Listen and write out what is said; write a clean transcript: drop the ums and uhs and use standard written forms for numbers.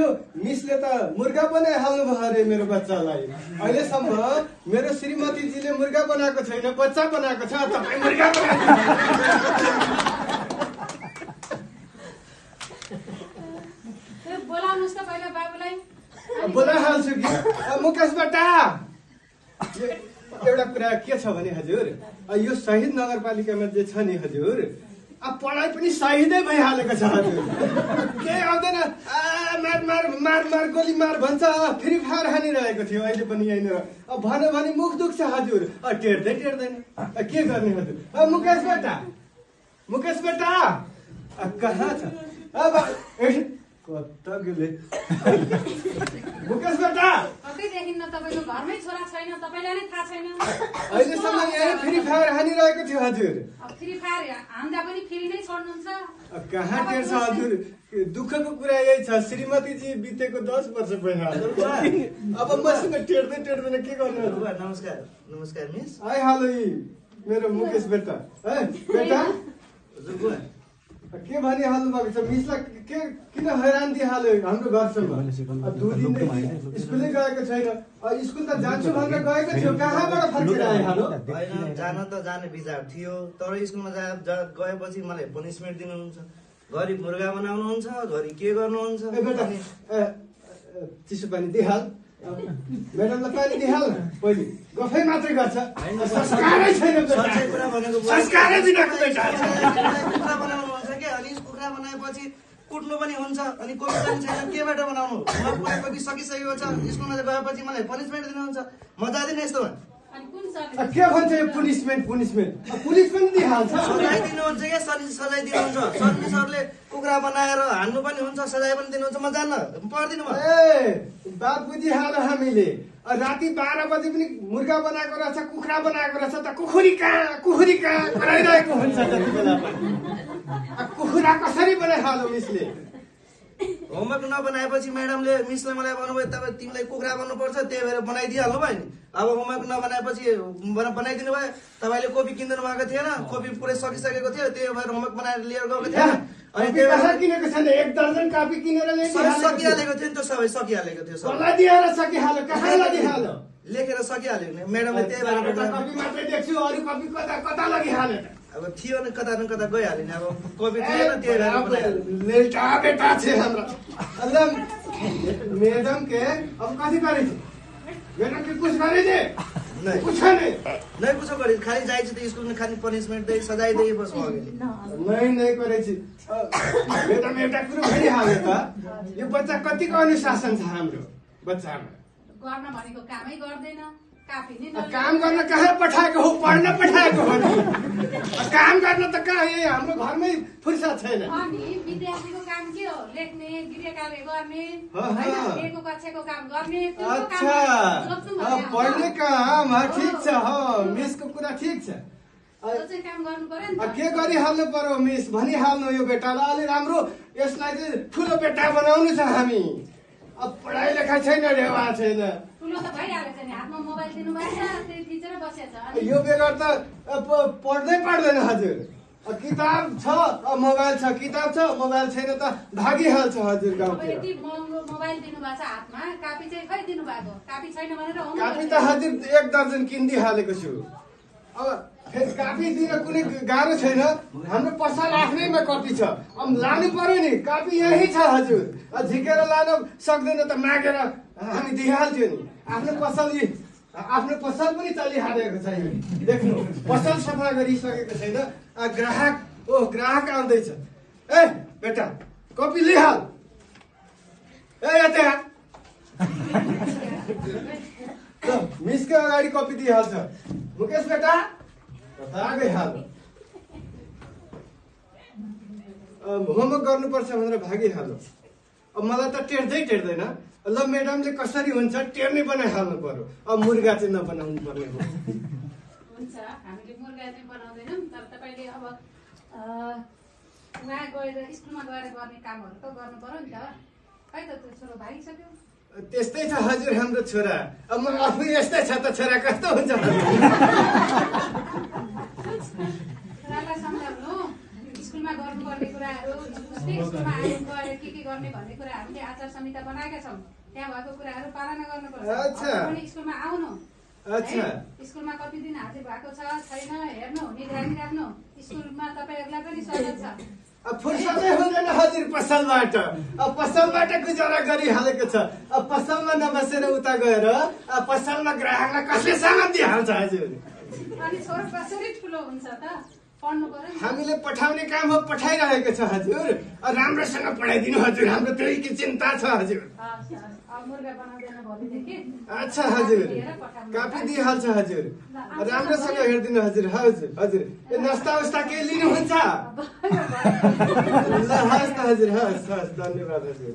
मिसले त मुर्गा बनाइहाल्नु भयो अरे मेरो बच्चालाई। अहिलेसम्म मेरो श्रीमतीजीले मुर्गा बनाएको छैन, बच्चा बनाएको छ। तपाईँ मुर्गा बोलाउनुहोस् त पहिला बाबुलाई। बोलाइहाल्छु कि। मुकेशबाट एउटा कुरा के छ भने हजुर, यो शहीद नगरपालिकामा जे छ नि हजुर, अब पढाइ पनि शहीदै भइहालेको छ हजुर। केही आउँदैन, मार मार मार मार गोली मार भन्छ। फ्री फायर हानिरहेको थियो अहिले पनि यहीँनिर। अब भन्यो भने मुख दुख्छ हजुर, टेर्दै टेर्दैन। के गर्ने हजुर। मुकेशबाट कहाँ छ अब कता गेले मुकेशबाट? पक्कै देखिन्न तपाईको घरमै छोरा छैन, तपाईलाई नै थाहा छैन। अहिलेसम्म यही फ्री फायर हानिरहेको थियो हजुर। अब फ्री फायर हान्दा पनि फेरि नै छोड्नुहुन्छ। कहाँ टेर्छ हजुर। दुःखको कुरा यही छ, श्रीमतीजी बितेको 10 वर्ष भइहाल्यो। अब मसँग टेर्दै टेर्दैन के गर्ने हजुर। नमस्कार। नमस्कार मिस। आइहाल्यो यी मेरो मुकेश बेटा। बेटा हजुर के भनिहाल्नु भएको छ? मिसलाई के किन हैरान दिइहाल्यो हाम्रो घरसम्म? 2 दिनदेखि स्कुलै गएको छैन। स्कुल त जान्छु भनेर गएको थियो, कहाँबाट फर्केर आइहाल्यो? होइन, जान त जाने विचार थियो, तर स्कुलमा गएपछि मलाई पनिसमेन्ट दिनुहुन्छ। घरि मुर्गा बनाउनुहुन्छ, घरि के गर्नुहुन्छ। बेटा चिसो पानी दिइहाल, म्याडमलाई पानी दिइहाल। पहिले गफै मात्रै गर्छ, संस्कारै छैन। कुरा भनेको संस्कारै दिनको बेटा। कुखुरा बनाउनुहुन्छ के? अनि कुखुरा बनाएपछि कुट्नु पनि हुन्छ, अनि कोही पनि छैन, केबाट बनाउनु? कोही सकिसकेको छ, स्कुलमा गएपछि मलाई पनिसमेन्ट दिनुहुन्छ। म जाँदिनँ यस्तोमा। अनि कुन सर के भन्छ यो पुनिसमेन्ट? पुलिस पनि दिइहाल्छ। सजाय दिनुहुन्छ क्या? सजाय दिनुहुन्छ। सरले कुखुरा बनाएर हान्नु पनि हुन्छ, सजाय पनि दिनुहुन्छ। म जान्न, पर्दिनँ म। बात बुझिहाल्यो हामीले। राति 12 बजे पनि मुर्गा बनाएको रहेछ, कुखुरा बनाएको रहेछ त कुखुरी कहाँ कराइरहेको हुन्छ जति बेला पनि। कुखुरा कसरी बनाइहाल्यो मिसले? होमवर्क नबनाएपछि म्याडमले मिसले मलाई भन्नुभयो तपाईँ तिमीलाई कुखुरा गर्नुपर्छ, त्यही भएर बनाइदिइहाल्नु भयो नि। अब होमवर्क नबनाएपछि बनाइदिनु भयो। तपाईँले कोपी किनिदिनु भएको थिएन, कोपी पुरै सकिसकेको थियो, त्यही भएर होमवर्क बनाएर लिएर गएको थिएन। अनि त्यही भएर किनेको छैन, 1 दर्जन कपी किनेर सकिहालेको थियो नि त, सबै सकिहालेको थियो। कसलाई दिएर सकिहाल्यो? कहाँ लगिहाल्यो? लेखेर सकिहाल्यो नि म्याडमले, त्यही भएर कपी मात्रै देख्छु, अरू कपी कता लगिहाल्यो? अब थियो नि, कता न कता गइहाल्यो नि। अब कोपी थिएन, त्यही भएर लेटा बेटा छ हाम्रो। मैडम के अब कथी करे छी? मैडम के कुछ करे जे? नहीं कुछ नहीं कुछ करे, खाली जाइ छ त स्कुल में, खाली पनिशमेन्ट दे, सजाय दे, बस हो गेल। नहीं करे छी। मैडम एउटा कुरो भनिहाल्यो त, यो बच्चा कतिको अनुशासन छ हाम्रो बच्चामा? गर्न भनेको कामै गर्दैन, काफी नै काम गर्न कहाँ पठाएको हो? पढ्न पठाएको हो नि। काम गर्न त कहाँ, यही हाम्रो घरमै फुर्सद छैन। अनि विद्यार्थीको काम के हो? लेख्ने, गृह कार्य गर्ने, हैन, दिएको कक्षाको काम गर्ने। अच्छा, पढ्ने काम ठिक छ। मिसको कुरा ठिक छ। काम गर्नु पर्यो नि त। के गरिहाल्नु पर्यो मिस? भनिहाल्नु यो बेटालाई अलि राम्रो, यसलाई चाहिँ ठुलो बेटा बनाउनु छ हामी। अब पढाइ लेखाइ छैन, रेवा छैन। ठुलो त भइहालेछ नि, हातमा मोबाइल दिनुभएको छ, त्यही थिचेर बसेछ। यो बेगर त पढ्दै पढ्दैन हजुर। किताब छ, मोबाइल छ, किताब छ, मोबाइल छैन त भागिहाल्छ हजुर गाउँतिर। यति महँगो मोबाइल दिनुभएको छ हातमा, कापी चाहिँ खै दिनुभएको? कापी छैन भनेर कापी त हजुर 1 दर्जन किनिदिइहालेको छु। अब फेरि कापी दिन कुनै गाह्रो छैन, हाम्रो पसल आफ्नैमा कपी छ। अब लानु पर्यो नि, कापी यही छ हजुर। झिकेर लान सक्दैन त मागेर हामी दिइहाल्थ्यो नि। आफ्नो पसल पनि चलिहालेको छैन। देख्नु, पसल सफा गरिसकेको छैन। ग्राहक आउँदैछ। ए बेटा कपी लिइहाल। यता मिसको अगाडि कपी दिइहाल्छ। मुकेश बेटा कता गइहाल्यो? होमवर्क गर्नुपर्छ भनेर भागिहाल्यो। अब मलाई त टेर्दै टेर्दैन। ल मैडमले कसरी हुन्छ टेर्ने बनाइहाल्नु पर्यो। अब मुर्गा चाहिँ नबनाउनु पर्ने हो। हुन्छ, हामीले मुर्गा चाहिँ बनाउँदैनौँ, तर तपाईँले अब उहाँ गएर स्कुलमा गएर गर्ने कामहरू त गर्नु पर्यो नि त। खै त त्यो छोरो भागिसक्यो। त्यस्तै छ हजुर हाम्रो छोरा। अब म आफै यस्तै छ त छोरा कस्तो हुन्छ? छोरालाई सम्झाउनु, स्कुलमा गर्नुपर्ने कुराहरू स्कुलमा आएर के गर्ने भन्ने कुरा हामीले आचार संहिता बनाएका छौँ त्यहाँ भएको कुराहरू पालना गर्नुपर्छ पनि स्कुलमा आउनु स्कुलमा कति दिन हाजिर भएको छ छैन हेर्नु निगरानी राख्नु स्कुलमा तपाईँहरूलाई पनि स्वागत छ फुर्सदै हुँदैन हजुर पसलबाट पसलबाट गुजारा गरिहालेको छ पसलमा नबसेर उता गएर पसलमा ग्राहकलाई कसले सामान दिइहाल्छ हजुर अनि छोरो कसरी ठुलो हुन्छ त पढ्नु पर्यो हामीले पठाउने काम हो पठाइरहेको छ हजुर राम्रोसँग पढाइदिनु हजुर हाम्रो त्यही चिन्ता छ हजुर मुर्गा बनाउँदैन भोलिदेखि अच्छा हजुर काफी दिइहाल्छ हजुर राम्रोसँग हेरिदिनु हजुर हजुर हजुर नास्ता उस्ता केही लिनुहुन्छ ल हस् त हजुर हस् हस् धन्यवाद हजुर